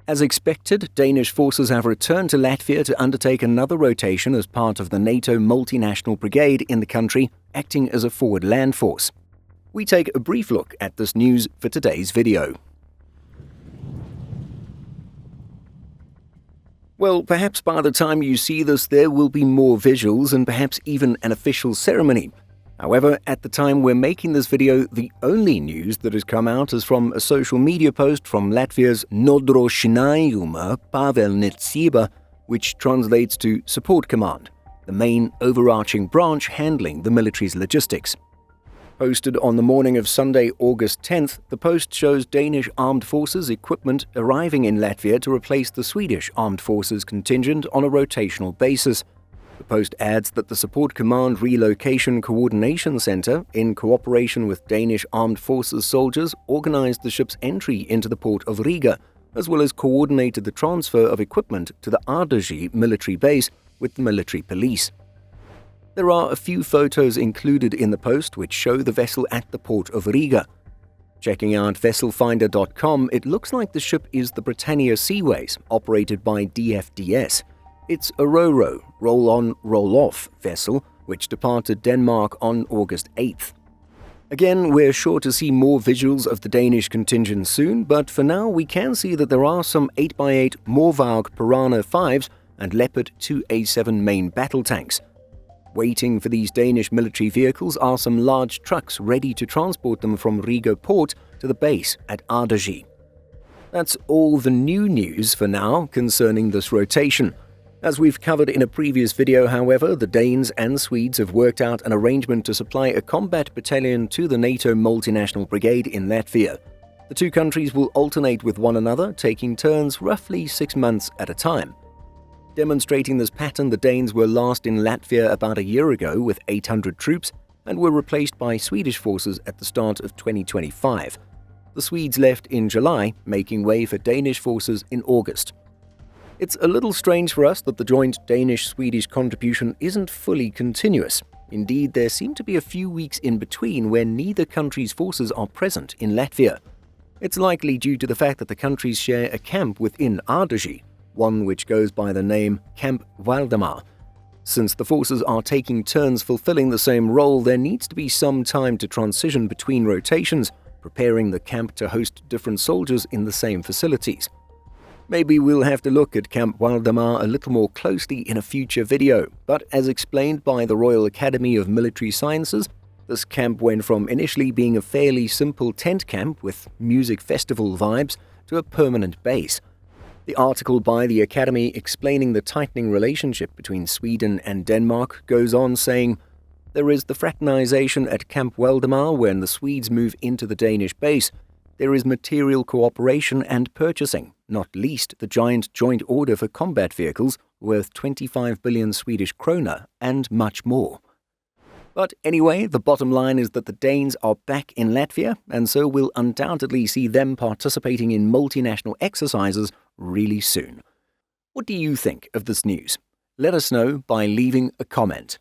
As expected, Danish forces have returned to Latvia to undertake another rotation as part of the NATO Multinational brigade in the country, acting as a forward land force. We take a brief look at this news for today's video. Well, perhaps by the time you see this, there will be more visuals and perhaps even an official ceremony. However, at the time we're making this video, the only news that has come out is from a social media post from Latvia's Nodrošinājuma pavēlniecība, which translates to Support Command, the main overarching branch handling the military's logistics. Posted on the morning of Sunday, August 10th, the post shows Danish armed forces equipment arriving in Latvia to replace the Swedish armed forces contingent on a rotational basis. The post adds that the Support Command Relocation Coordination Center, in cooperation with Danish Armed Forces soldiers, organized the ship's entry into the port of Riga, as well as coordinated the transfer of equipment to the Undertake military base with the military police. There are a few photos included in the post which show the vessel at the port of Riga. Checking out vesselfinder.com, it looks like the ship is the Britannia Seaways, operated by DFDS. It's a ro-ro, roll-on, roll-off vessel, which departed Denmark on August 8th. Again, we're sure to see more visuals of the Danish contingent soon, but for now we can see that there are some 8x8 Morvaug Piranha 5s and Leopard 2A7 main battle tanks. Waiting for these Danish military vehicles are some large trucks ready to transport them from Riga port to the base at Undertake. That's all the new news for now concerning this rotation. As we've covered in a previous video, however, the Danes and Swedes have worked out an arrangement to supply a combat battalion to the NATO Multinational brigade in Latvia. The two countries will alternate with one another, taking turns roughly 6 months at a time. Demonstrating this pattern, the Danes were last in Latvia about a year ago with 800 troops and were replaced by Swedish forces at the start of 2025. The Swedes left in July, making way for Danish forces in August. It's a little strange for us that the joint Danish-Swedish contribution isn't fully continuous. Indeed, there seem to be a few weeks in between where neither country's forces are present in Latvia. It's likely due to the fact that the countries share a camp within Undertake, one which goes by the name Camp Valdemar. Since the forces are taking turns fulfilling the same role, there needs to be some time to transition between rotations, preparing the camp to host different soldiers in the same facilities. Maybe we'll have to look at Camp Valdemar a little more closely in a future video, but as explained by the Royal Academy of Military Sciences, this camp went from initially being a fairly simple tent camp with music festival vibes to a permanent base. The article by the Academy explaining the tightening relationship between Sweden and Denmark goes on saying, "There is the fraternization at Camp Valdemar when the Swedes move into the Danish base. There is material cooperation and purchasing, not least the giant joint order for combat vehicles worth 25 billion Swedish krona and much more." But anyway, the bottom line is that the Danes are back in Latvia, and so we'll undoubtedly see them participating in multinational exercises really soon. What do you think of this news? Let us know by leaving a comment.